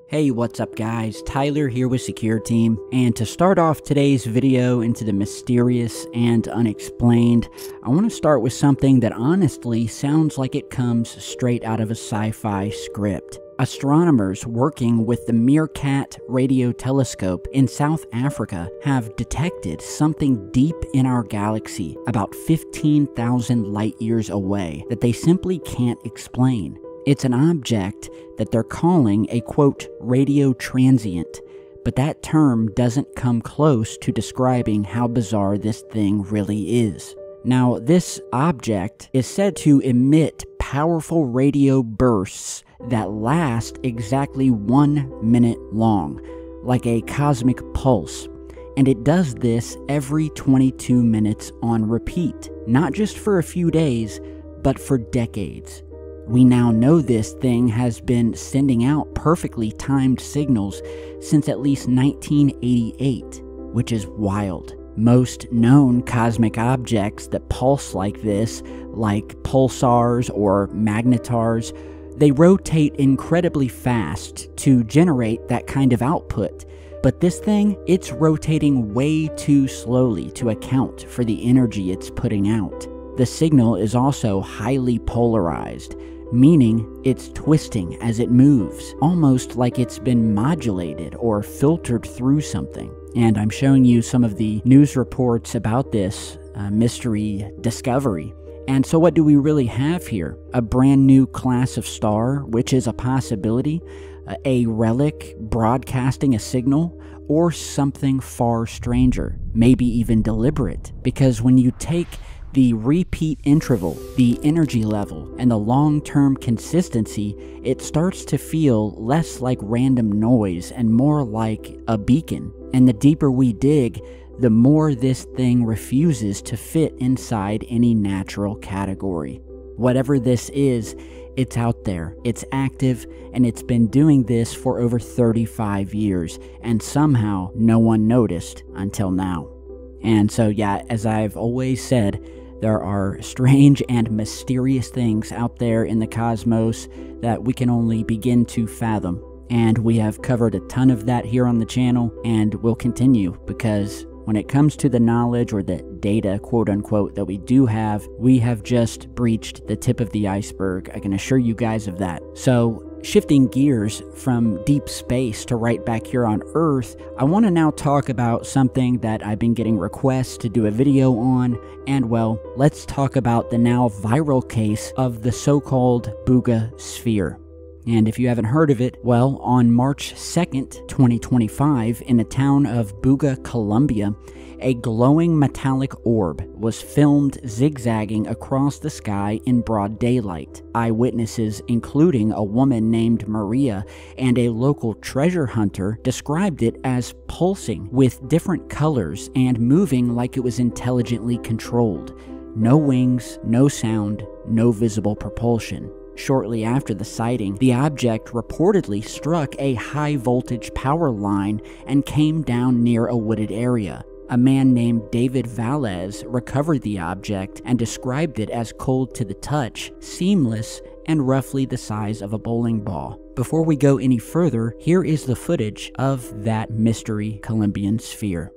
Hey, what's up guys? Tyler here with Secure Team, and to start off today's video into the mysterious and unexplained, I want to start with something that honestly sounds like it comes straight out of a sci-fi script. Astronomers working with the Meerkat radio telescope in South Africa have detected something deep in our galaxy, about 15,000 light years away, that they simply can't explain. It's an object that they're calling a, quote, radio transient, but that term doesn't come close to describing how bizarre this thing really is. Now, this object is said to emit powerful radio bursts that last exactly 1 minute long, like a cosmic pulse, and it does this every 22 minutes on repeat, not just for a few days, but for decades. We now know this thing has been sending out perfectly timed signals since at least 1988, which is wild. Most known cosmic objects that pulse like this, like pulsars or magnetars, they rotate incredibly fast to generate that kind of output. But this thing, it's rotating way too slowly to account for the energy it's putting out. The signal is also highly polarized, meaning it's twisting as it moves, almost like it's been modulated or filtered through something. And I'm showing you some of the news reports about this mystery discovery. And so what do we really have here? A brand new class of star, which is a possibility, a relic broadcasting a signal, or something far stranger, maybe even deliberate. Because when you take the repeat interval, the energy level, and the long-term consistency, it starts to feel less like random noise and more like a beacon. And the deeper we dig, the more this thing refuses to fit inside any natural category. Whatever this is, it's out there, it's active, and it's been doing this for over 35 years, and somehow no one noticed until now. And so yeah, as I've always said, there are strange and mysterious things out there in the cosmos that we can only begin to fathom. And we have covered a ton of that here on the channel, and will continue, because when it comes to the knowledge or the data, quote unquote, that we do have, we have just breached the tip of the iceberg. I can assure you guys of that. So, shifting gears from deep space to right back here on Earth, I want to now talk about something that I've been getting requests to do a video on, and well, let's talk about the now viral case of the so-called Buga Sphere. And if you haven't heard of it, well, on March 2nd, 2025, in the town of Buga, Colombia, a glowing metallic orb was filmed zigzagging across the sky in broad daylight. Eyewitnesses, including a woman named Maria and a local treasure hunter, described it as pulsing with different colors and moving like it was intelligently controlled. No wings, no sound, no visible propulsion. Shortly after the sighting, the object reportedly struck a high-voltage power line and came down near a wooded area. A man named David Valles recovered the object and described it as cold to the touch, seamless, and roughly the size of a bowling ball. Before we go any further, here is the footage of that mystery Colombian sphere.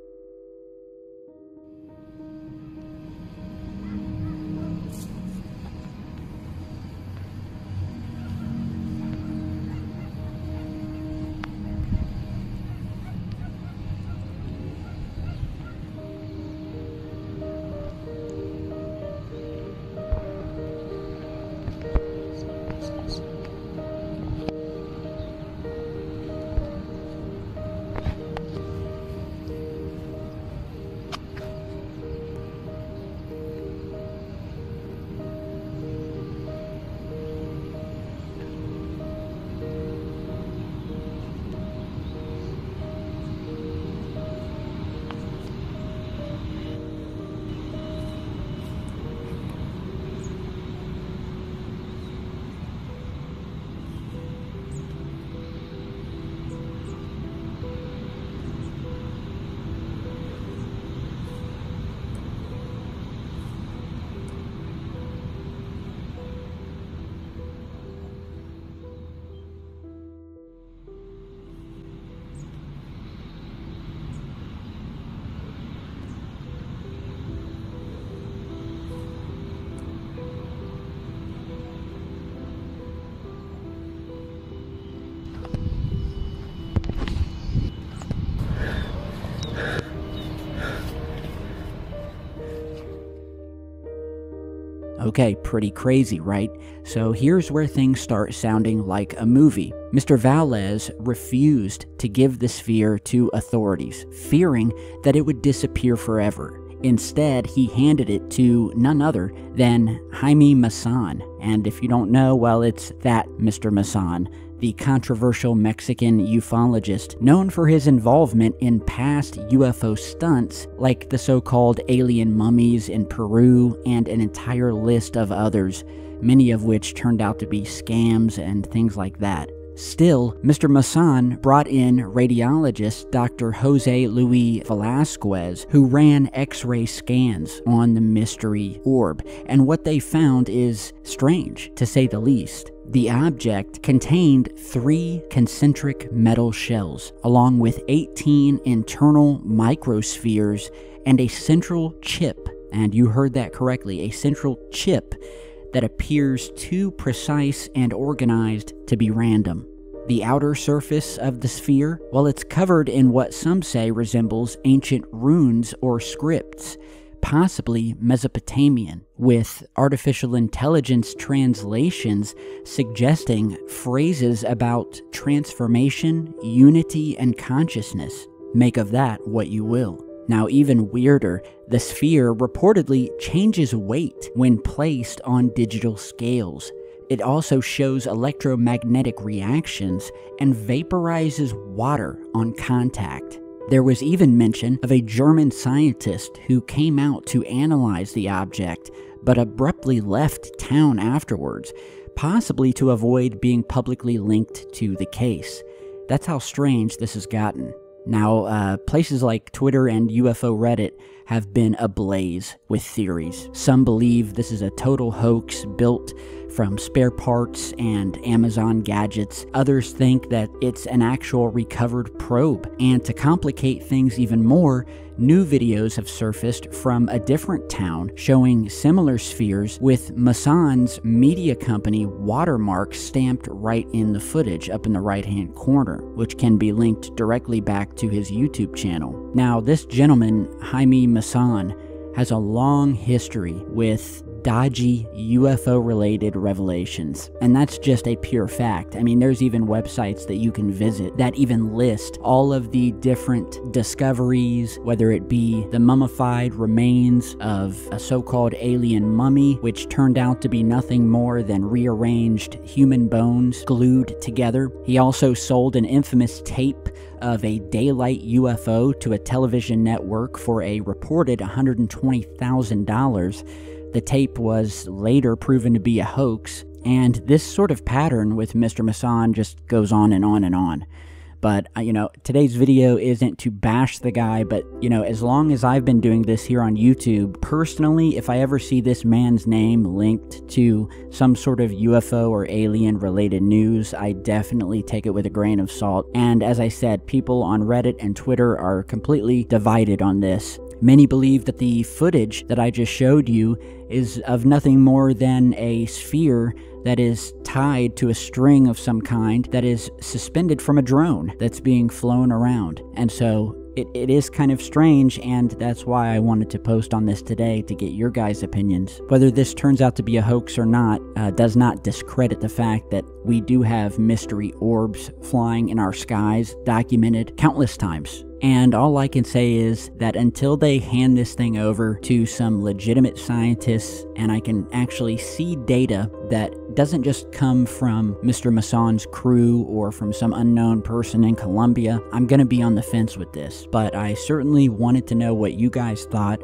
Okay, pretty crazy, right? So here's where things start sounding like a movie. Mr. Valdez refused to give the sphere to authorities, fearing that it would disappear forever. Instead, he handed it to none other than Jaime Maussan. And if you don't know, well, it's that Mr. Maussan, the controversial Mexican ufologist known for his involvement in past UFO stunts like the so-called alien mummies in Peru and an entire list of others, many of which turned out to be scams and things like that. Still, Mr. Maussan brought in radiologist Dr. Jose Luis Velasquez, who ran X-ray scans on the mystery orb, and what they found is strange, to say the least. The object contained 3 concentric metal shells, along with 18 internal microspheres and a central chip, and you heard that correctly, a central chip that appears too precise and organized to be random. The outer surface of the sphere, well, it's covered in what some say resembles ancient runes or scripts, possibly Mesopotamian, with artificial intelligence translations suggesting phrases about transformation, unity, and consciousness. Make of that what you will. Now, even weirder, the sphere reportedly changes weight when placed on digital scales. It also shows electromagnetic reactions and vaporizes water on contact. There was even mention of a German scientist who came out to analyze the object, but abruptly left town afterwards, possibly to avoid being publicly linked to the case. That's how strange this has gotten. Now, places like Twitter and UFO Reddit have been ablaze with theories. Some believe this is a total hoax built from spare parts and Amazon gadgets. Others think that it's an actual recovered probe. And to complicate things even more, new videos have surfaced from a different town showing similar spheres with Maussan's media company watermark stamped right in the footage up in the right-hand corner, which can be linked directly back to his YouTube channel. Now, this gentleman, Jaime Maussan, has a long history with dodgy UFO-related revelations, and that's just a pure fact. I mean, there's even websites that you can visit that even list all of the different discoveries, whether it be the mummified remains of a so-called alien mummy, which turned out to be nothing more than rearranged human bones glued together. He also sold an infamous tape of a daylight UFO to a television network for a reported $120,000. The tape was later proven to be a hoax, and this sort of pattern with Mr. Maussan just goes on and on and on. But, today's video isn't to bash the guy, but, as long as I've been doing this here on YouTube, personally, if I ever see this man's name linked to some sort of UFO or alien-related news, I definitely take it with a grain of salt. And as I said, people on Reddit and Twitter are completely divided on this. Many believe that the footage that I just showed you is of nothing more than a sphere that is tied to a string of some kind that is suspended from a drone that's being flown around. And so it is kind of strange, and that's why I wanted to post on this today to get your guys' opinions. Whether this turns out to be a hoax or not does not discredit the fact that we do have mystery orbs flying in our skies, documented countless times. And all I can say is that until they hand this thing over to some legitimate scientists and I can actually see data that doesn't just come from Mr. Maussan's crew or from some unknown person in Colombia, I'm going to be on the fence with this. But I certainly wanted to know what you guys thought.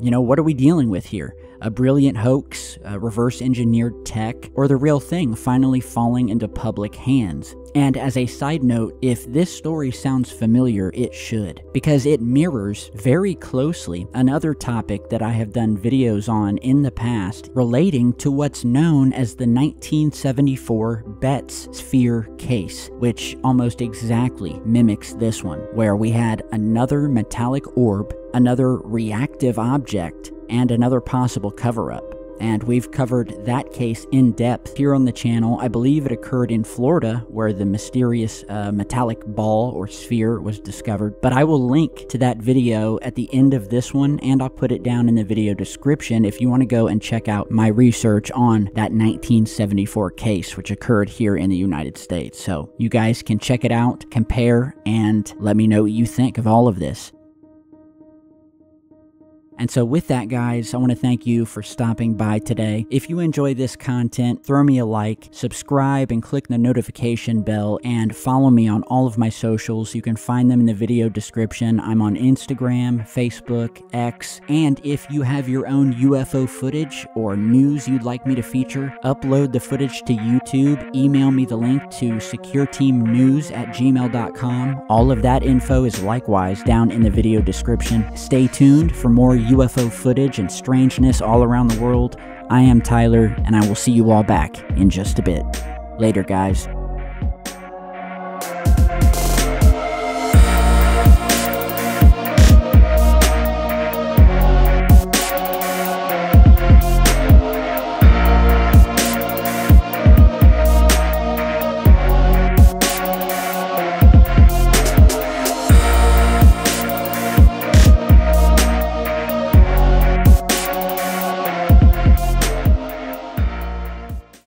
What are we dealing with here? A brilliant hoax, reverse-engineered tech, or the real thing finally falling into public hands? And as a side note, if this story sounds familiar, it should, because it mirrors very closely another topic that I have done videos on in the past relating to what's known as the 1974 Betz sphere case, which almost exactly mimics this one, where we had another metallic orb, another reactive object, and another possible cover-up. and we've covered that case in depth here on the channel. I believe it occurred in Florida, where the mysterious metallic ball or sphere was discovered, but I will link to that video at the end of this one, and I'll put it down in the video description if you want to go and check out my research on that 1974 case, which occurred here in the United States. So you guys can check it out, compare, and let me know what you think of all of this. And so with that, guys, I want to thank you for stopping by today. If you enjoy this content, throw me a like, subscribe, and click the notification bell, and follow me on all of my socials. You can find them in the video description. I'm on Instagram, Facebook, X, and if you have your own UFO footage or news you'd like me to feature, upload the footage to YouTube, email me the link to secureteamnews@gmail.com. All of that info is likewise down in the video description. Stay tuned for more UFO footage and strangeness all around the world. I am Tyler, and I will see you all back in just a bit. Later, guys.